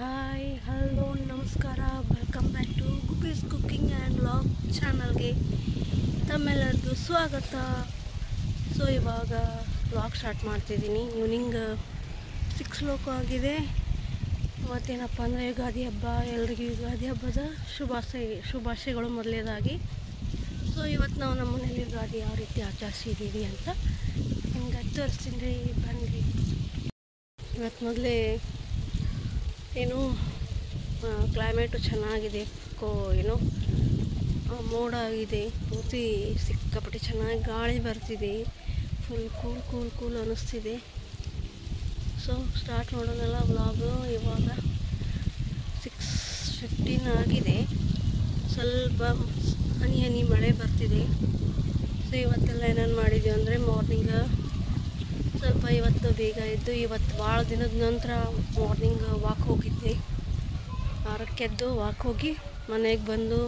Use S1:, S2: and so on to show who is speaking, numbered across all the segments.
S1: Hi hello ನಮಸ್ಕಾರ, welcome back to Gubbi's cooking and vlog ಚಾನಲ್ಗೆ ತಮ್ಮೆಲ್ಲರಿಗೂ ಸ್ವಾಗತ. ಸೊ ಇವಾಗ ವ್ಲಾಗ್ ಸ್ಟಾರ್ಟ್ ಮಾಡ್ತಿದ್ದೀನಿ. ಈವ್ನಿಂಗ್ 6 ಆಗಿದೆ. ಇವತ್ತೇನಪ್ಪ ಅಂದರೆ ಯುಗಾದಿ ಹಬ್ಬ. ಎಲ್ರಿಗೂ ಯುಗಾದಿ ಹಬ್ಬದ ಶುಭಾಶಯಗಳು ಮೊದಲನೇದಾಗಿ. ಸೊ ಇವತ್ತು ನಾವು ನಮ್ಮ ಮನೇಲಿ ಯುಗಾದಿ ಯಾವ ರೀತಿ ಆಚರಿಸಿದ್ದೀವಿ ಅಂತ ನಿಮ್ಗೆ ತೋರಿಸ್ತೀನಿ ರೀ, ಬನ್ನಿರಿ. ಇವತ್ತು ಮೊದಲೇ ಏನು ಕ್ಲೈಮೇಟು ಚೆನ್ನಾಗಿದೆ, ಏನು ಮೋಡ ಆಗಿದೆ, ಪೂರ್ತಿ ಸಿಕ್ಕಾಪಟ್ಟೆ ಚೆನ್ನಾಗಿ ಗಾಳಿ ಬರ್ತಿದೆ, ಫುಲ್ ಕೂಲ್ ಅನ್ನಿಸ್ತಿದೆ. ಸೊ ಸ್ಟಾರ್ಟ್ ಮಾಡೋದಲ್ಲ ವ್ಲಾಗು. ಇವಾಗ 6:15 ಆಗಿದೆ. ಸ್ವಲ್ಪ ಹನಿ ಮಳೆ ಬರ್ತಿದೆ. ಸೊ ಇವತ್ತೆಲ್ಲ ಏನೇನು ಮಾಡಿದ್ವಿ ಅಂದರೆ ಮಾರ್ನಿಂಗ್ ಸ್ವಲ್ಪ ಇವತ್ತು ಬೇಗ ಎದ್ದು, ಇವತ್ತು ಭಾಳ ದಿನದ ನಂತರ ಮಾರ್ನಿಂಗ್ ವಾಕ್ ಹೋಗಿದ್ದೆ. 6ಕ್ಕೆ ಎದ್ದು ವಾಕ್ ಹೋಗಿ ಮನೆಗೆ ಬಂದು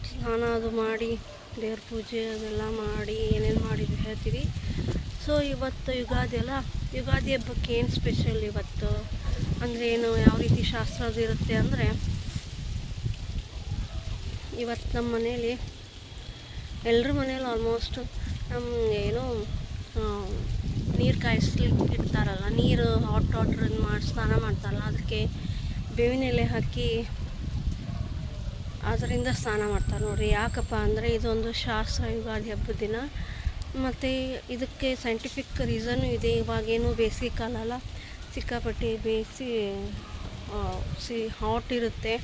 S1: ಸ್ನಾನ ಅದು ಮಾಡಿ ದೇವ್ರ ಪೂಜೆ ಅದೆಲ್ಲ ಮಾಡಿ ಏನೇನು ಮಾಡಿದ್ವಿ ಹೇಳ್ತೀವಿ. ಸೊ ಇವತ್ತು ಯುಗಾದಿ ಅಲ್ಲ, ಯುಗಾದಿ ಹಬ್ಬಕ್ಕೆ ಏನು ಸ್ಪೆಷಲ್ ಇವತ್ತು ಅಂದರೆ ಏನು, ಯಾವ ರೀತಿ ಶಾಸ್ತ್ರ ಅದು ಇರುತ್ತೆ ಅಂದರೆ, ಇವತ್ತು ನಮ್ಮ ಮನೇಲಿ ಎಲ್ಲರ ಮನೇಲಿ ಆಲ್ಮೋಸ್ಟ್ ಏನು ನೀರು ಕಾಯಿಸ್ಲಿಕ್ಕೆ ಇಡ್ತಾರಲ್ಲ, ನೀರು ಹಾಟ್ ವಾಟ್ರನ್ನು ಮಾಡಿ ಸ್ನಾನ ಮಾಡ್ತಾರಲ್ಲ, ಅದಕ್ಕೆ ಬೇವಿನ ಎಲೆ ಹಾಕಿ ಅದರಿಂದ ಸ್ನಾನ ಮಾಡ್ತಾರೆ ನೋಡಿರಿ. ಯಾಕಪ್ಪ ಅಂದರೆ ಇದೊಂದು ಶಾಸ್ತ್ರ ಯುಗಾದಿ ಹಬ್ಬದ ದಿನ. ಮತ್ತು ಇದಕ್ಕೆ ಸೈಂಟಿಫಿಕ್ ರೀಸನ್ನು ಇದೆ. ಇವಾಗೇನು ಬೇಸಿಗೆ ಕಾಲ ಅಲ್ಲ, ಸಿಕ್ಕಾಪಟ್ಟೆ ಹಾಟ್ ಇರುತ್ತೆ,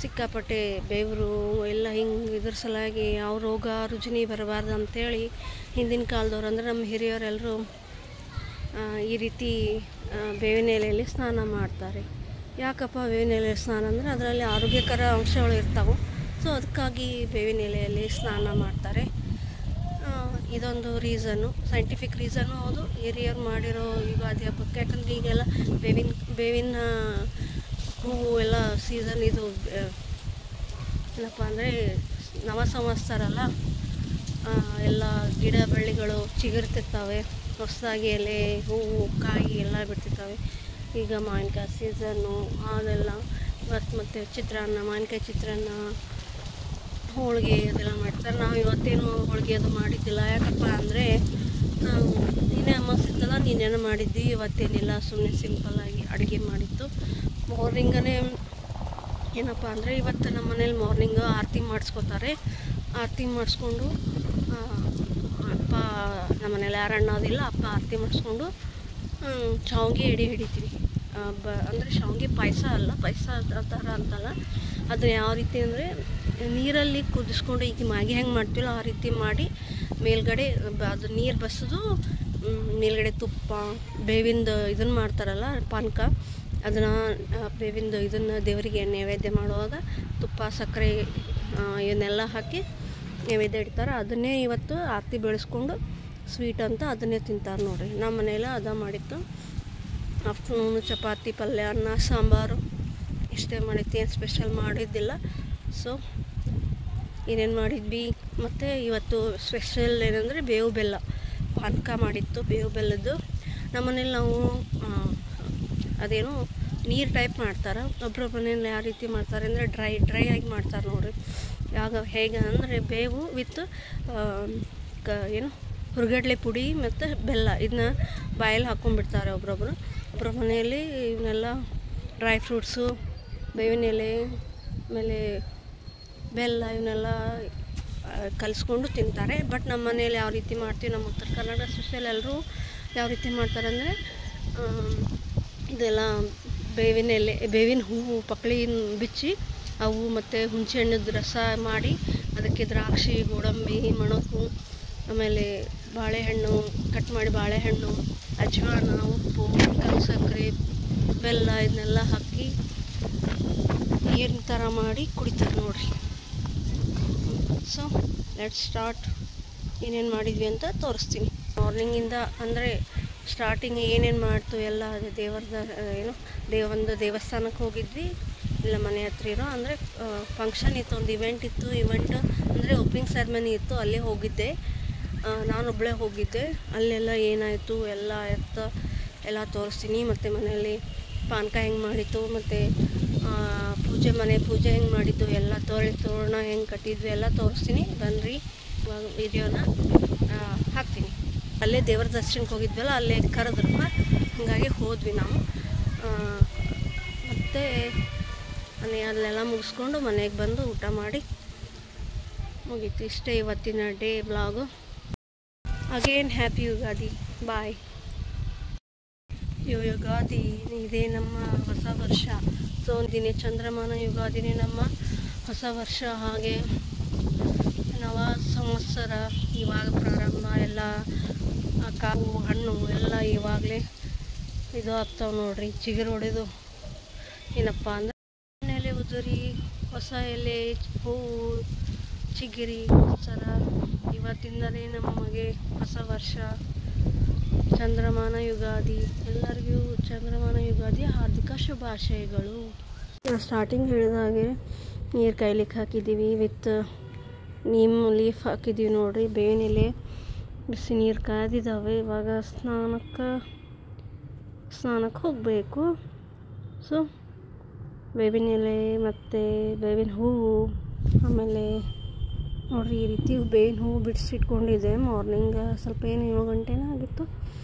S1: ಸಿಕ್ಕಾಪಟ್ಟೆ ಬೆವರು ಎಲ್ಲ ಹಿಂಗೆ. ಇದ್ರ ಸಲಾಗಿ ಯಾವ ರೋಗ ರುಜಿನಿ ಬರಬಾರ್ದು ಅಂಥೇಳಿ ಹಿಂದಿನ ಕಾಲದವ್ರು ಅಂದರೆ ನಮ್ಮ ಹಿರಿಯರೆಲ್ಲರೂ ಈ ರೀತಿ ಬೇವಿನ ಎಲೆಯಲ್ಲಿ ಸ್ನಾನ ಮಾಡ್ತಾರೆ. ಯಾಕಪ್ಪ ಬೇವಿನ ಎಲೆ ಸ್ನಾನ ಅಂದರೆ ಅದರಲ್ಲಿ ಆರೋಗ್ಯಕರ ಅಂಶಗಳು ಇರ್ತಾವೆ. ಸೊ ಅದಕ್ಕಾಗಿ ಬೇವಿನ ಎಲೆಯಲ್ಲಿ ಸ್ನಾನ ಮಾಡ್ತಾರೆ. ಇದೊಂದು ರೀಸನ್ನು, ಸೈಂಟಿಫಿಕ್ ರೀಸನ್ನು ಹೌದು, ಹಿರಿಯರು ಮಾಡಿರೋ ಯುಗಾದಿ ಹಬ್ಬಕ್ಕೆ. ಯಾಕಂದರೆ ಈಗೆಲ್ಲ ಬೇವಿನ ಹೂವು ಎಲ್ಲ ಸೀಸನ್. ಇದು ಏನಪ್ಪ ಅಂದರೆ ನವ ಸಂವತ್ಸರಲ್ಲ, ಎಲ್ಲ ಗಿಡ ಬಳ್ಳಿಗಳು ಚಿಗುರ್ತಿರ್ತವೆ, ಹೊಸದಾಗಿ ಎಲೆ ಹೂವು ಕಾಯಿ ಎಲ್ಲ ಬಿಡ್ತಿರ್ತವೆ. ಈಗ ಮಾವಿನಕಾಯಿ ಸೀಸನ್ನು ಅದೆಲ್ಲ. ಮತ್ತು ಚಿತ್ರಾನ್ನ, ಮಾವಿನಕಾಯಿ ಚಿತ್ರಾನ್ನ, ಹೋಳಿಗೆ ಅದೆಲ್ಲ ಮಾಡ್ತಾರೆ. ನಾವು ಇವತ್ತೇನು ಹೋಳಿಗೆ ಅದು ಮಾಡಿದ್ದಿಲ್ಲ. ಯಾಕಪ್ಪ ಅಂದರೆ ನಾವು ನೀನೇ ಅಮಾವಾಸ್ಯೆ ನೀನೇನೋ ಮಾಡಿದ್ವಿ, ಇವತ್ತೇನಿಲ್ಲ, ಸುಮ್ಮನೆ ಸಿಂಪಲ್ಲಾಗಿ ಅಡುಗೆ ಮಾಡಿತ್ತು. ಮಾರ್ನಿಂಗನೇ ಏನಪ್ಪ ಅಂದರೆ ಇವತ್ತು ನಮ್ಮ ಮನೇಲಿ ಮಾರ್ನಿಂಗ್ ಆರತಿ ಮಾಡಿಸ್ಕೋತಾರೆ. ಆರತಿ ಮಾಡಿಸ್ಕೊಂಡು ಅಪ್ಪ ನಮ್ಮ ಮನೇಲಿ ಯಾರು ಅನ್ನೋದಿಲ್ಲ, ಅಪ್ಪ ಆರತಿ ಮಾಡಿಸ್ಕೊಂಡು ಶಾವಿಗೆ ಎಡೆ ಹಿಡಿತೀವಿ. ಅಂದರೆ ಶಾವಿಗೆ ಪಾಯಸ ಅಲ್ಲ, ಪಾಯಸ ಥರ ಅಂತಲ್ಲ, ಅದನ್ನ ಯಾವ ರೀತಿ ಅಂದರೆ ನೀರಲ್ಲಿ ಕುದಿಸ್ಕೊಂಡು ಈಗ ಮ್ಯಾಗಿ ಹೆಂಗೆ ಮಾಡ್ತೀವಲ್ಲ ಆ ರೀತಿ ಮಾಡಿ ಮೇಲ್ಗಡೆ ಅದು ನೀರು ಬಸಿದು ಮೇಲ್ಗಡೆ ತುಪ್ಪ ಬೇವಿಂದು ಇದನ್ನು ಮಾಡ್ತಾರಲ್ಲ ಪಾನಕ, ಅದನ್ನು ಬೇವಿಂದು ಇದನ್ನು ದೇವರಿಗೆ ನೈವೇದ್ಯ ಮಾಡುವಾಗ ತುಪ್ಪ ಸಕ್ಕರೆ ಇವನ್ನೆಲ್ಲ ಹಾಕಿ ನೈವೇದ್ಯ ಇಡ್ತಾರೆ. ಅದನ್ನೇ ಇವತ್ತು ಆರತಿ ಬೆಳೆಸ್ಕೊಂಡು ಸ್ವೀಟ್ ಅಂತ ಅದನ್ನೇ ತಿಂತಾರೆ ನೋಡಿರಿ. ನಮ್ಮ ಮನೇಲಿ ಅದ ಮಾಡಿತ್ತು. ಆಫ್ಟರ್ನೂನು ಚಪಾತಿ, ಪಲ್ಯ, ಅನ್ನ, ಸಾಂಬಾರು ಇಷ್ಟೇ ಮಾಡಿತ್ತು, ಏನು ಸ್ಪೆಷಲ್ ಮಾಡಿದ್ದಿಲ್ಲ. ಸೊ ಏನೇನು ಮಾಡಿದ್ವಿ. ಮತ್ತು ಇವತ್ತು ಸ್ಪೆಷಲ್ ಏನಂದರೆ ಬೇವು ಬೆಲ್ಲ ಪಾನಕ ಮಾಡಿತ್ತು, ಬೇವು ಬೆಲ್ಲದ್ದು. ನಮ್ಮ ಮನೇಲಿ ನಾವು ಅದೇನು ನೀರು ಟೈಪ್ ಮಾಡ್ತಾರೆ. ಒಬ್ಬರೊಬ್ಬರ ಮನೇಲಿ ಯಾವ ರೀತಿ ಮಾಡ್ತಾರೆ ಅಂದರೆ ಡ್ರೈ ಆಗಿ ಮಾಡ್ತಾರೆ ನೋಡಿರಿ. ಹೇಗೆ ಅಂದರೆ ಬೇವು ವಿತ್ ಏನು ಹುರ್ಗಡ್ಲೆ ಪುಡಿ ಮತ್ತು ಬೆಲ್ಲ ಇದನ್ನ ಬಾಯಲ್ಲಿ ಹಾಕ್ಕೊಂಡ್ಬಿಡ್ತಾರೆ ಒಬ್ಬರೊಬ್ಬರು ಮನೆಯಲ್ಲಿ. ಇವನ್ನೆಲ್ಲ ಡ್ರೈ ಫ್ರೂಟ್ಸು, ಬೇವಿನ ಎಲೆ, ಆಮೇಲೆ ಬೆಲ್ಲ ಇವನ್ನೆಲ್ಲ ಕಲಿಸ್ಕೊಂಡು ತಿಂತಾರೆ. ಬಟ್ ನಮ್ಮ ಮನೇಲಿ ಯಾವ ರೀತಿ ಮಾಡ್ತೀವಿ, ನಮ್ಮ ಉತ್ತರ ಕನ್ನಡ ಸ್ಪೆಷಲ್ ಎಲ್ಲರೂ ಯಾವ ರೀತಿ ಮಾಡ್ತಾರೆ ಅಂದರೆ ಇದೆಲ್ಲ ಬೇವಿನ ಹೂವು ಪಕ್ಳಿ ಬಿಚ್ಚಿ ಅವು ಮತ್ತು ಹುಣಸೆ ಹಣ್ಣದ ರಸ ಮಾಡಿ ಅದಕ್ಕೆ ದ್ರಾಕ್ಷಿ, ಗೋಡಂಬಿ, ಮಣಕು, ಆಮೇಲೆ ಬಾಳೆಹಣ್ಣು ಕಟ್ ಮಾಡಿ ಬಾಳೆಹಣ್ಣು, ಅಜ್ವಾನ, ಉಪ್ಪು, ಕಲ್ಲು ಸಕ್ಕರೆ, ಬೆಲ್ಲ ಇದನ್ನೆಲ್ಲ ಹಾಕಿ ನೀರಿನ ಥರ ಮಾಡಿ ಕುಡಿತಾರೆ ನೋಡಿರಿ. So let's start. ಏನೇನು ಮಾಡಿದ್ವಿ ಅಂತ ತೋರಿಸ್ತೀನಿ. ಮಾರ್ನಿಂಗಿಂದ ಅಂದರೆ ಸ್ಟಾರ್ಟಿಂಗ್ ಏನೇನು ಮಾಡ್ತು ಎಲ್ಲ ದೇವರದ ಒಂದು ದೇವಸ್ಥಾನಕ್ಕೆ ಹೋಗಿದ್ವಿ. ಇಲ್ಲ ಮನೆ ಹತ್ರ ಇರೋ ಅಂದರೆ ಫಂಕ್ಷನ್ ಇತ್ತು, ಒಂದು ಇವೆಂಟ್ ಅಂದರೆ ಓಪನಿಂಗ್ ಸೆರೆಮನಿ ಇತ್ತು, ಅಲ್ಲೇ ಹೋಗಿದ್ದೆ. ನಾನೊಬ್ಬಳೇ ಹೋಗಿದ್ದೆ. ಅಲ್ಲೆಲ್ಲ ಏನಾಯಿತು ಎಲ್ಲ ತೋರಿಸ್ತೀನಿ. ಮತ್ತು ಮನೆಯಲ್ಲಿ ಪಾನಕ ಹೆಂಗೆ ಮಾಡಿತ್ತು ಮತ್ತು ಮನೆ ಪೂಜೆ ಹೆಂಗೆ ಮಾಡಿದ್ದು ಎಲ್ಲ ತೋರಣ ಹೆಂಗೆ ಕಟ್ಟಿದ್ವಿ ಎಲ್ಲ ತೋರಿಸ್ತೀನಿ. ಬನ್ನಿರಿ, ಇವಾಗ ವಿಡಿಯೋನ ಹಾಕ್ತೀನಿ. ಅಲ್ಲೇ ದೇವ್ರ ದರ್ಶನಕ್ಕೆ ಹೋಗಿದ್ವಲ್ಲ, ಅಲ್ಲೇ ಕರೆದ್ರಪ್ಪ, ಹಾಗಾಗಿ ಹೋದ್ವಿ ನಾವು. ಮತ್ತು ಅಲ್ಲೆಲ್ಲ ಮುಗಿಸ್ಕೊಂಡು ಮನೆಗೆ ಬಂದು ಊಟ ಮಾಡಿ ಮುಗೀತು. ಇಷ್ಟೇ ಇವತ್ತಿನ day blog. Again happy Ugadi. Bye. Ugadi ಇದೇ ನಮ್ಮ ಹೊಸ ವರ್ಷ. ಸೊ ದಿನೇ ಚಂದ್ರಮಾನ ಯುಗಾದಿನೇ ನಮ್ಮ ಹೊಸ ವರ್ಷ. ಹಾಗೆ ನವ ಸಂವತ್ಸರ ಇವಾಗ ಪ್ರಾರಂಭ. ಎಲ್ಲ ಕಾವು ಹಣ್ಣು ಎಲ್ಲ ಇವಾಗಲೇ ಇದು ಆಗ್ತಾವೆ ನೋಡ್ರಿ. ಚಿಗುರು ಹೊಡೆದು ಏನಪ್ಪ ಅಂದ್ರೆ ಎಲೆ ಉದುರಿ ಹೊಸ ಎಲೆ, ಹೂವು, ಚಿಗಿರಿ, ಸರ. ಇವತ್ತಿಂದಲೇ ನಮಗೆ ಹೊಸ ವರ್ಷ, ಚಂದ್ರಮಾನ ಯುಗಾದಿ. ಎಲ್ಲರಿಗೂ ಚಂದ್ರಮಾನ ಯುಗಾದಿ ಹಾರ್ದಿಕ ಶುಭಾಶಯಗಳು. ಸ್ಟಾರ್ಟಿಂಗ್ ಹೇಳಿದಾಗೆ ನೀರು ಕಾಯ್ಲಿಕ್ಕೆ ಹಾಕಿದ್ದೀವಿ. ವಿತ್ ನೀಮ್ ಲೀಫ್ ಹಾಕಿದ್ದೀವಿ ನೋಡ್ರಿ. ಬೇವಿನ ಎಲೆ ಬಿಸಿ ನೀರು ಕಾದಿದ್ದಾವೆ. ಇವಾಗ ಸ್ನಾನಕ್ಕೆ ಹೋಗಬೇಕು. ಸೊ ಬೇವಿನ ಎಲೆ ಮತ್ತು ಬೇವಿನ ಹೂವು, ಆಮೇಲೆ ನೋಡಿರಿ ಈ ರೀತಿ ಬೇವಿನ ಹೂವು ಬಿಡಿಸಿಟ್ಕೊಂಡಿದ್ದೆ. ಮಾರ್ನಿಂಗ್ ಸ್ವಲ್ಪ 7 ಗಂಟೆನೇ ಆಗಿತ್ತು.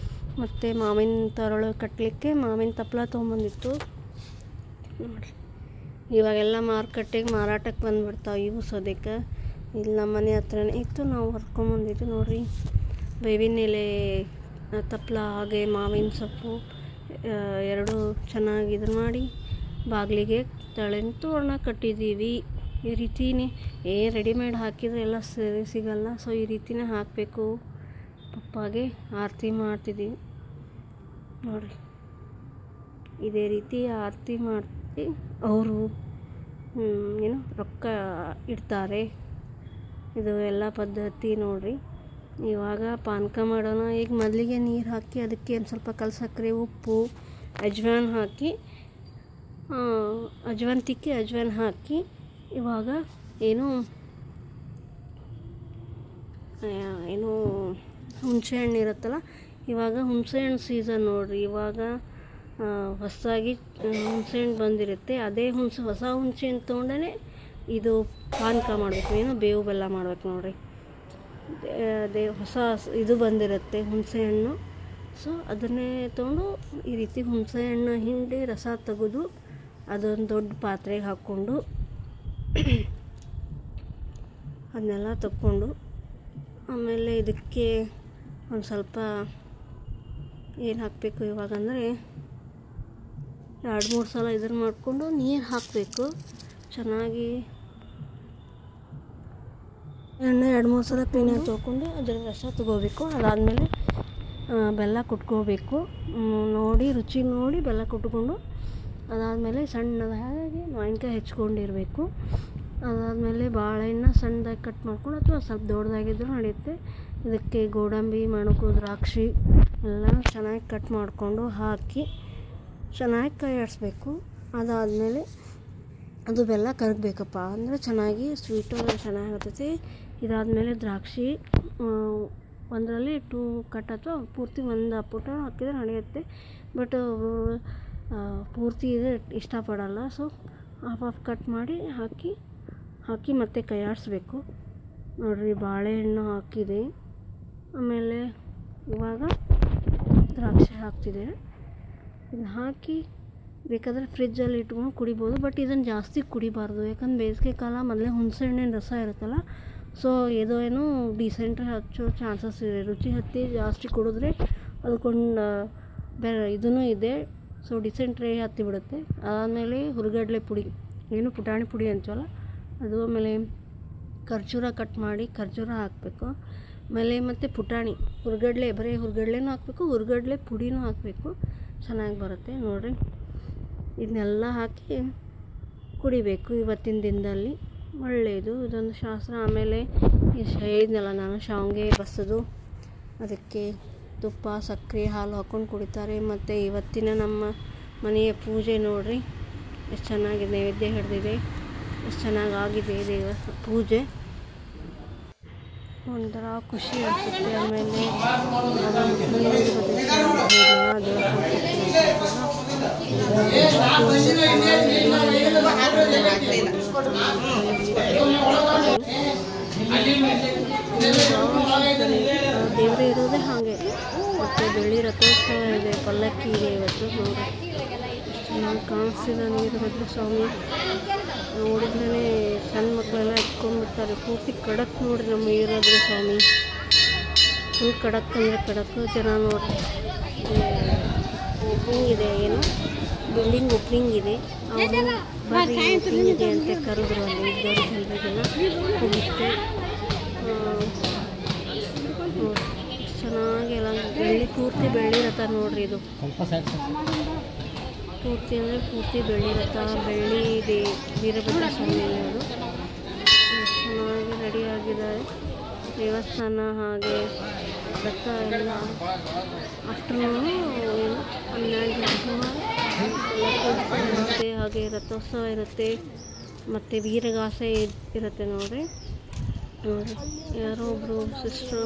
S1: ಮತ್ತು ಮಾವಿನ ತರಳು ಕಟ್ಟಲಿಕ್ಕೆ ಮಾವಿನ ತಪ್ಪಲ ತೊಗೊಂಬಂದಿತ್ತು ನೋಡಿರಿ. ಇವಾಗೆಲ್ಲ ಮಾರ್ಕೆಟಿಗೆ ಮಾರಾಟಕ್ಕೆ ಬಂದುಬಿಡ್ತಾವೆ ಇವು. ಸದ್ಯಕ್ಕೆ ಇಲ್ಲಿ ನಮ್ಮ ಮನೆ ಹತ್ರನೇ ಇತ್ತು, ನಾವು ಹೊರ್ಕೊಂಬಂದಿದ್ದು ನೋಡಿರಿ. ಬೇವಿನ ಎಲೆ ತಪ್ಪಲ ಹಾಗೆ ಮಾವಿನ ಸೊಪ್ಪು ಎರಡು ಚೆನ್ನಾಗಿ ಇದನ್ನು ಮಾಡಿ ಬಾಗಿಲಿಗೆ ತಳೆನ ತೋರಣ ಕಟ್ಟಿದ್ದೀವಿ. ಈ ರೀತಿನೇ ರೆಡಿಮೇಡ್ ಹಾಕಿದರೆ ಎಲ್ಲ ಸರಿ ಸಿಗಲ್ಲ. ಸೊ ಈ ರೀತಿನೇ ಹಾಕಬೇಕು. ಪಪ್ಪಾಗೆ ಆರತಿ ಮಾಡ್ತಿದ್ದೀವಿ ನೋಡಿರಿ. ಇದೇ ರೀತಿ ಆರತಿ ಮಾಡ್ತಿ ಅವರು ರೊಕ್ಕ ಇಡ್ತಾರೆ. ಇದು ಎಲ್ಲ ಪದ್ಧತಿ ನೋಡಿರಿ. ಇವಾಗ ಪಾನಕ ಮಾಡೋಣ. ಈಗ ಮೊದಲಿಗೆ ನೀರು ಹಾಕಿ ಅದಕ್ಕೆ ಒಂದು ಸ್ವಲ್ಪ ಕಲ್ಲು ಸಕ್ಕರೆ, ಉಪ್ಪು, ಅಜ್ವಾನ್ ಹಾಕಿ ಅಜ್ವಾನ್ ಹಾಕಿ ಇವಾಗ ಏನು ಹುಣಸೆ ಹಣ್ಣು ಇರುತ್ತಲ್ಲ, ಇವಾಗ ಹುಣಸೆ ಹಣ್ಣು ಸೀಸನ್ ನೋಡಿರಿ. ಇವಾಗ ಹೊಸದಾಗಿ ಹುಣಸೆ ಹಣ್ಣು ಬಂದಿರುತ್ತೆ. ಅದೇ ಹೊಸ ಹುಣಸೆ ಹಣ್ಣು ತೊಗೊಂಡೇ ಇದು ಪಾನಕ ಮಾಡಬೇಕು. ಬೇವು ಬೆಲ್ಲ ಮಾಡ್ಬೇಕು ನೋಡಿರಿ. ಅದೇ ಹೊಸ ಇದು ಬಂದಿರುತ್ತೆ ಹುಣಸೆ ಹಣ್ಣು. ಸೊ ಅದನ್ನೇ ತೊಗೊಂಡು ಈ ರೀತಿ ಹುಣಸೆ ಹಣ್ಣು ಹಿಂಡಿ ರಸ ತೆಗೆದು ಅದೊಂದು ದೊಡ್ಡ ಪಾತ್ರೆಗೆ ಹಾಕ್ಕೊಂಡು ಅದನ್ನೆಲ್ಲ ತಕ್ಕೊಂಡು ಆಮೇಲೆ ಇದಕ್ಕೆ ಒಂದು ಸ್ವಲ್ಪ ಏನು ಹಾಕಬೇಕು ಇವಾಗಂದರೆ 2-3 ಸಲ ಇದನ್ನು ಮಾಡಿಕೊಂಡು ನೀರು ಹಾಕಬೇಕು. ಚೆನ್ನಾಗಿ ಎಣ್ಣೆ 2-3 ಸಲ ಪೀನೆ ತೊಗೊಂಡು ಅದರ ರಸ ತಗೋಬೇಕು. ಅದಾದಮೇಲೆ ಬೆಲ್ಲ ಕುಟ್ಕೋಬೇಕು. ನೋಡಿ ರುಚಿ ನೋಡಿ ಬೆಲ್ಲ ಕುಟ್ಕೊಂಡು ಅದಾದಮೇಲೆ ಸಣ್ಣದಾಗಿ ಮಾವಿನಕಾಯಿ ಹೆಚ್ಕೊಂಡಿರಬೇಕು. ಅದಾದಮೇಲೆ ಬಾಳೆಹಣ್ಣು ಸಣ್ಣದಾಗಿ ಕಟ್ ಮಾಡ್ಕೊಂಡು ಅಥವಾ ಸ್ವಲ್ಪ ದೊಡ್ಡದಾಗಿದ್ದರೂ ನಡೆಯುತ್ತೆ. ಇದಕ್ಕೆ ಗೋಡಂಬಿ, ಮಣಕು, ದ್ರಾಕ್ಷಿ ಎಲ್ಲನೂ ಚೆನ್ನಾಗಿ ಕಟ್ ಮಾಡಿಕೊಂಡು ಹಾಕಿ ಚೆನ್ನಾಗಿ ಕೈ ಆಡಿಸ್ಬೇಕು. ಅದಾದಮೇಲೆ ಅದು ಬೆಲ್ಲ ಕರಗಬೇಕಪ್ಪ ಅಂದರೆ ಚೆನ್ನಾಗಿ ಸ್ವೀಟು ಚೆನ್ನಾಗಿರ್ತೈತಿ. ಇದಾದಮೇಲೆ ದ್ರಾಕ್ಷಿ ಒಂದರಲ್ಲಿ 2 ಕಟ್ ಅಥವಾ ಪೂರ್ತಿ ಒಂದು ಪುಟ ಹಾಕಿದರೆ ನಡೆಯುತ್ತೆ. ಬಟ್ ಪೂರ್ತಿ ಇದೆ ಇಷ್ಟಪಡಲ್ಲ. ಸೊ ಹಾಫ್ ಕಟ್ ಮಾಡಿ ಹಾಕಿ ಮತ್ತೆ ಕೈ ಆಡಿಸ್ಬೇಕು ನೋಡಿರಿ. ಬಾಳೆಹಣ್ಣು ಹಾಕಿದೆ. ಆಮೇಲೆ ಇವಾಗ ದ್ರಾಕ್ಷಿ ಹಾಕ್ತಿದೆ. ಇದನ್ನ ಹಾಕಿ ಬೇಕಾದರೆ ಫ್ರಿಜ್ಜಲ್ಲಿ ಇಟ್ಕೊಂಡು ಕುಡಿಬೋದು. ಬಟ್ ಇದನ್ನು ಜಾಸ್ತಿ ಕುಡಿಬಾರ್ದು, ಯಾಕಂದ್ರೆ ಬೇಸಿಗೆ ಕಾಲ ಮೊದಲೇ ಹುಣಸೆ ಹಣ್ಣಿನ ರಸ ಇರುತ್ತಲ್ಲ. ಸೊ ಏನೋ ಡಿಸೆಂಟ್ರಿ ಹಚ್ಚೋ ಚಾನ್ಸಸ್ ಇದೆ. ರುಚಿ ಹತ್ತಿ ಜಾಸ್ತಿ ಕುಡಿದ್ರೆ ಅದಕ್ಕೊಂದು ಇದೂ ಇದೆ. ಸೊ ಡಿಸೆಂಟ್ರಿ ಹತ್ತಿ ಬಿಡುತ್ತೆ. ಅದಾದಮೇಲೆ ಹುರಿಗಡಲೆ ಪುಡಿ, ಏನು ಪುಟಾಣಿ ಪುಡಿ ಅಂತೀವಲ್ಲ ಅದು. ಆಮೇಲೆ ಖರ್ಜೂರ ಕಟ್ ಮಾಡಿ ಖರ್ಜೂರ ಹಾಕಬೇಕು. ಆಮೇಲೆ ಮತ್ತು ಪುಟಾಣಿ ಬರೀ ಹುರಿಗಡ್ಲೆನೂ ಹಾಕಬೇಕು, ಹುರಿಗಡ್ಲೆ ಪುಡಿನೂ ಹಾಕಬೇಕು. ಚೆನ್ನಾಗಿ ಬರುತ್ತೆ ನೋಡಿರಿ. ಇದನ್ನೆಲ್ಲ ಹಾಕಿ ಕುಡಿಬೇಕು ಇವತ್ತಿನ ದಿನದಲ್ಲಿ. ಒಳ್ಳೆಯದು, ಇದೊಂದು ಶಾಸ್ತ್ರ. ಆಮೇಲೆ ಹೇಳಿದ್ನಲ್ಲ ನಾನು, ಶಾವಿಗೆ ಬಸೋದು, ಅದಕ್ಕೆ ತುಪ್ಪ, ಸಕ್ಕರೆ, ಹಾಲು ಹಾಕ್ಕೊಂಡು ಕುಡಿತಾರೆ. ಮತ್ತು ಇವತ್ತಿನ ನಮ್ಮ ಮನೆಯ ಪೂಜೆ ನೋಡಿರಿ ಎಷ್ಟು ಚೆನ್ನಾಗಿ ನೈವೇದ್ಯ ಹಿಡಿದಿದೆ, ಎಷ್ಟು ಚೆನ್ನಾಗಿ ಆಗಿದೆ ದೇವರ ಪೂಜೆ. ಒಂಥರ ಖುಷಿ ಅನಿಸುತ್ತೆ. ಆಮೇಲೆ ದೇವರೇ ಇರೋದೇ ಹಾಗೆ. ಮತ್ತು ಬೆಳ್ಳಿ ರಥೋತ್ಸವ ಇದೆ, ಪಲ್ಲಕ್ಕಿ ಇದೆ ಇವತ್ತು. ನೋಡಿ ಚೆನ್ನಾಗಿ ಕಾಣಿಸ್ತಿದೆ ವೀರಭದ್ರ ಸ್ವಾಮಿ. ನೋಡಿದ್ರೇ ಸಣ್ಣ ಮಕ್ಕಳೆಲ್ಲ ಎತ್ಕೊಂಡ್ಬಿಡ್ತಾರೆ. ಪೂರ್ತಿ ಖಡಕ್ ನೋಡ್ರಿ ನಮ್ಮ ವೀರಭದ್ರ ಸ್ವಾಮಿ. ಫುಲ್ ಖಡಕ್ ಅಂದರೆ ಖಡಕ್ ಜನ ನೋಡ್ರಿ. ಓಪನಿಂಗ್ ಇದೆ, ಏನು ಬಿಲ್ಡಿಂಗ್ ಓಪನಿಂಗ್ ಇದೆ. ಅವರು ಓಪನಿಂಗ್ ಇದೆ ಅಂತ ಕರೆದ್ರು ಅಲ್ಲಿ ಇದ್ದವರು ಜನರಿಗೆಲ್ಲ ಹೋಗಿತ್ತು. ನೋಡಿ ಚೆನ್ನಾಗಿ ಎಲ್ಲ ಬೆಳ್ಳಿ, ಪೂರ್ತಿ ಬೆಳ್ಳಿ ರಥ ನೋಡ್ರಿ. ಇದು ಪೂರ್ತಿ ಅಂದರೆ ಪೂರ್ತಿ ಬೆಳ್ಳಿ ರಥ, ಬೆಳ್ಳಿ ಇದೆ ವೀರಭದ್ರ ಸ್ವಾಮಿ ಅವರು. ಚೆನ್ನಾಗಿ ರೆಡಿಯಾಗಿದ್ದಾರೆ. ದೇವಸ್ಥಾನ ಹಾಗೆ ರಥ ಎಲ್ಲ ಆಫ್ಟರ್ನೂನು ಏನು 12 ಗಂಟೆ ಸುಮಾರು ಇರುತ್ತೆ. ಹಾಗೆ ರಥೋತ್ಸವ ಇರುತ್ತೆ ಮತ್ತು ವೀರಗಾಸೆ ಇರುತ್ತೆ ನೋಡಿರಿ. ನೋಡಿ ಯಾರೋ ಒಬ್ಬರು ಸಿಸ್ಟ್ರು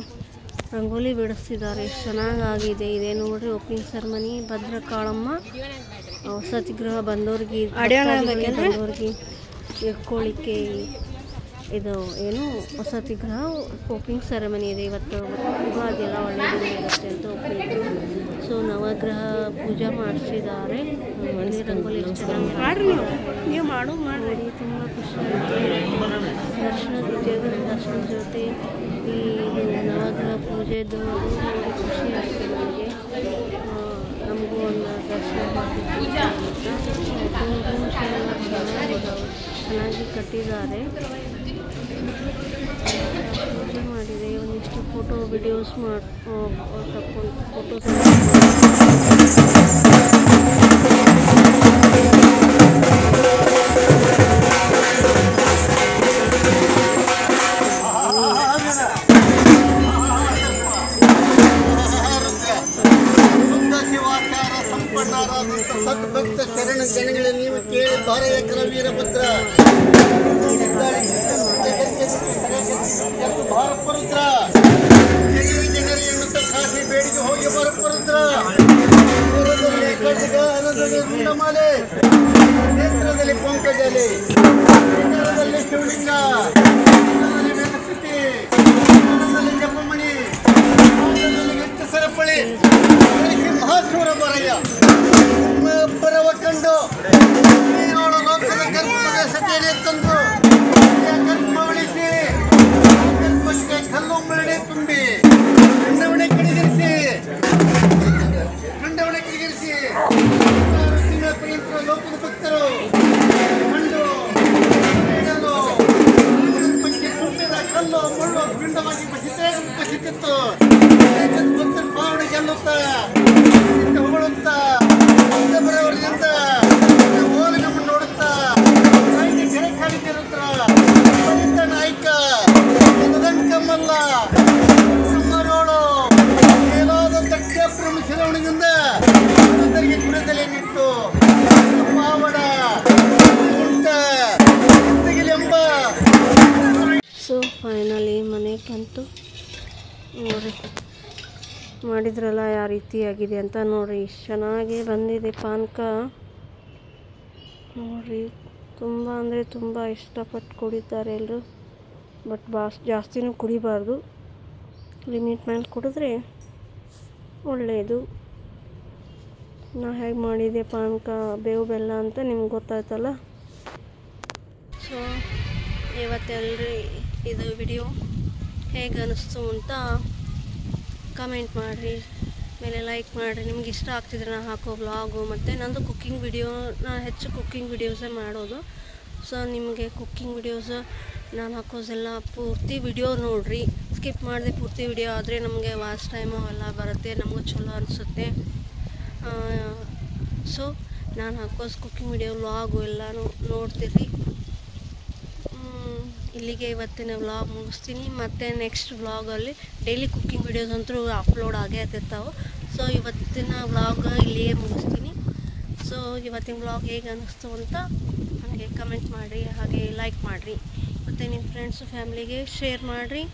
S1: ರಂಗೋಲಿ ಬಿಡಿಸ್ತಿದ್ದಾರೆ. ಎಷ್ಟು ಚೆನ್ನಾಗಾಗಿದೆ. ಇದೆ ನೋಡ್ರಿ ಓಪನಿಂಗ್ ಸೆರೆಮನಿ. ಭದ್ರಕಾಳಮ್ಮ ವಸತಿ ಗೃಹ ಬಂದವ್ರಿಗೆ ಇಟ್ಕೊಳ್ಳಿಕ್ಕೆ ಇದು ಏನು ವಸತಿ ಗೃಹ ಓಪನಿಂಗ್ ಸೆರೆಮನಿ ಇದೆ ಇವತ್ತು. ಅದೆಲ್ಲ ಒಳ್ಳೆಯದು ಇರುತ್ತೆ ಅಂತ ಒಪ್ಪಿದ್ರು. ಸೊ ನವಗ್ರಹ ಪೂಜೆ ಮಾಡಿಸಿದ್ದಾರೆ. ರಂಗೋಲಿ ಎಷ್ಟು ಚೆನ್ನಾಗಿ ಮಾಡಿ ತುಂಬ ಖುಷಿಯಾಯಿತು. ದೇವರ ದರ್ಶನದ ಜೊತೆ ಈ ನವಗ್ರಹ ಪೂಜೆದು ಖುಷಿ ಆಗ್ತದೆ ನನಗೆ. ನಮಗೂ ಒಂದು ದರ್ಶನ ಚೆನ್ನಾಗಿ ಕಟ್ಟಿದ್ದಾರೆ. ಪೂಜೆ ಮಾಡಿದೆ. ಒಂದಿಷ್ಟು ಫೋಟೋ ವಿಡಿಯೋಸ್ ತಗೊಂಡು ಫೋಟೋಸ್
S2: ಸದ್ಭಕ್ತ ಶರಣ ಜನಗಳೇ, ನೀವು ಕೇಳಿ ಬಾರಯಕರ ವೀರಭದ್ರ ಭಾರಪರುದ್ರ ಜನರ ಎನ್ನುತ್ತ ಕಾಶಿ ಬೇಡಿಗೆ ಹೋಗಿ ಭಾರಪರುದ್ರ ಖಡ್ಗ ಅನದಲ್ಲಿ ರುಂಡಮಾಲೆ, ನೇತ್ರದಲ್ಲಿ ಪಂಕಜಲೆ, ನೇತ್ರದಲ್ಲಿ ಶಿವಲಿಂಗ, ವೇದಸ್ಥಿತಿ, ಜಪಮಣಿ, ಎತ್ತು ಸರಪಳಿ, ಸಿಂಹಾಸೂರ ಬರಯ್ಯ ಬರವ ಕಂಡು ನೀನೋಳು ಲೋಕದ ಗರ್ಭಪ್ರದೇಶಕ್ಕೆ ತಂದು ಗರ್ಭವಳಿಸಿ ಗರ್ಭಕ್ಕೆ ಕಲ್ಲು ಮರಳೆ ತುಂಬಿ ಖಂಡವಣೆ ಕಿಡಿಗಿರಿಸಿ ಲೋಕದ ಭಕ್ತರು ಕಂಡು ಗರ್ಭಕ್ಕೆ ತುಂಬಿದ ಕಲ್ಲು ಮುಳ್ಳು ಪಿಂಡವಾಗಿ ಬಸಿತಿತ್ತು. ಭಕ್ತರ ಭಾವನೆ ಗೆಲ್ಲುತ್ತಾ ಹೊಗಳುತ್ತಾ ಬರೋವರಿಂದ ಹೋಗಿ ನಮ್ಮನ್ನು ನೋಡುತ್ತಾ ಕೆರೆ ಕಾಣಿತಿರುತ್ತ ನಾಯಕ ಕಮ್ಮಲ್ಲ ಸುಮ್ಮರೋಳು ಏನಾದ ತಟ್ಟೆ ಪ್ರಮಿಸಿದವನಿಂದ ಅದರಿಗೆ ಗುಣದಲ್ಲಿ ನಿಟ್ಟು ಪಾವಡ ಎಂಬ.
S1: ಸೊ ಫೈನಲಿ ಮನೆಗೆ ಬಂತು ನೋಡ್ರಿ. ಮಾಡಿದ್ರಲ್ಲ ಯಾವ ರೀತಿಯಾಗಿದೆ ಅಂತ ನೋಡ್ರಿ. ಇಷ್ಟು ಚೆನ್ನಾಗಿ ಬಂದಿದೆ ಪಾನಕ ನೋಡ್ರಿ. ತುಂಬ ಅಂದರೆ ತುಂಬ ಇಷ್ಟಪಟ್ಟು ಕುಡಿತಾರೆ ಎಲ್ಲರೂ. ಬಟ್ ಜಾಸ್ತಿನೂ ಕುಡಿಬಾರ್ದು, ಲಿಮಿಟ್ ಮೇಲೆ ಕುಡಿದ್ರೆ ಒಳ್ಳೆಯದು. ನಾ ಹೇಗೆ ಮಾಡಿದೆ ಪಾನಕ ಬೇವು ಬೆಲ್ಲ ಅಂತ ನಿಮ್ಗೆ ಗೊತ್ತಾಯ್ತಲ್ಲ. ಸೊ ಇವತ್ತೆಲ್ಲರೂ ಇದು ವಿಡಿಯೋ ಹೇಗೆ ಅನ್ನಿಸ್ತು ಅಂತ ಕಮೆಂಟ್ ಮಾಡಿರಿ, ಮೇಲೆ ಲೈಕ್ ಮಾಡಿರಿ. ನಿಮ್ಗೆ ಇಷ್ಟ ಆಗ್ತಿದ್ರೆ ನಾನು ಹಾಕೋ ವ್ಲಾಗು ಮತ್ತು ನಂದು ಕುಕ್ಕಿಂಗ್ ವಿಡಿಯೋ. ನಾನು ಹೆಚ್ಚು ಕುಕ್ಕಿಂಗ್ ವಿಡಿಯೋಸೇ ಮಾಡೋದು. ಸೊ ನಿಮಗೆ ಕುಕ್ಕಿಂಗ್ ವಿಡಿಯೋಸ್ ನಾನು ಹಾಕೋದೆಲ್ಲ ಪೂರ್ತಿ ವಿಡಿಯೋ ನೋಡಿರಿ. ಸ್ಕಿಪ್ ಮಾಡಿದೆ ಪೂರ್ತಿ ವಿಡಿಯೋ ಆದರೆ ನಮಗೆ ವಾಚ್ ಟೈಮು ಎಲ್ಲ ಬರುತ್ತೆ, ನಮಗೂ ಚಲೋ ಅನಿಸುತ್ತೆ. ಸೊ ನಾನು ಹಾಕೋ ಕುಕ್ಕಿಂಗ್ ವಿಡಿಯೋ ವ್ಲಾಗು ಎಲ್ಲನೂ ನೋಡ್ತೀರಿ. ಇಲ್ಲಿಗೆ ಇವತ್ತಿನ ವ್ಲಾಗ್ ಮುಗಿಸ್ತೀನಿ. ಮತ್ತು ನೆಕ್ಸ್ಟ್ ವ್ಲಾಗಲ್ಲಿ ಡೈಲಿ ಕುಕ್ಕಿಂಗ್ ವಿಡಿಯೋಸ್ ಅಂತೂ ಅಪ್ಲೋಡ್ ಆಗೇ ಆಗ್ತಿರ್ತಾವೆ. ಸೊ ಇವತ್ತಿನ ವ್ಲಾಗ್ ಇಲ್ಲಿಗೆ ಮುಗಿಸ್ತೀನಿ. ಸೊ ಇವತ್ತಿನ ವ್ಲಾಗ್ ಹೇಗೆ ಅನ್ನಿಸ್ತು ಅಂತ ನನಗೆ ಕಮೆಂಟ್ ಮಾಡಿರಿ, ಹಾಗೆ ಲೈಕ್ ಮಾಡಿರಿ, ಮತ್ತು ನಿಮ್ಮ ಫ್ರೆಂಡ್ಸು ಫ್ಯಾಮ್ಲಿಗೆ ಶೇರ್ ಮಾಡಿರಿ,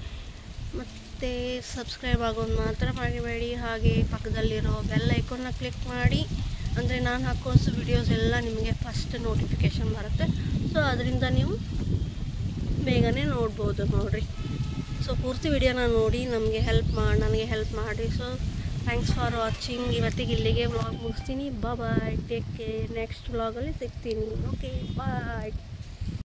S1: ಮತ್ತು ಸಬ್ಸ್ಕ್ರೈಬ್ ಆಗೋದು ಮಾತ್ರ ಮರಿಬೇಡಿ. ಹಾಗೆ ಪಕ್ಕದಲ್ಲಿರೋ ಬೆಲ್ ಐಕಾನ್ನ ಕ್ಲಿಕ್ ಮಾಡಿ ಅಂದರೆ ನಾನು ಹಾಕೋಷ್ಟು ವಿಡಿಯೋಸ್ ಎಲ್ಲ ನಿಮಗೆ ಫಸ್ಟ್ ನೋಟಿಫಿಕೇಷನ್ ಬರುತ್ತೆ. ಸೊ ಅದರಿಂದ ನೀವು ಬೇಗನೆ ನೋಡ್ಬೋದು ನೋಡಿರಿ. ಸೊ ಪೂರ್ತಿ ವಿಡಿಯೋನ ನೋಡಿ ನನಗೆ ಹೆಲ್ಪ್ ಮಾಡಿ. So thanks for watching. ಇವತ್ತಿಗೆ ಇಲ್ಲಿಗೆ ವ್ಲಾಗ್ ಮುಗಿಸ್ತೀನಿ. ಬಾಯ್, ಟೇಕ್ ಕೇರ್. ನೆಕ್ಸ್ಟ್ ವ್ಲಾಗಲ್ಲಿ ಸಿಗ್ತೀನಿ. ಓಕೆ, ಬಾಯ್.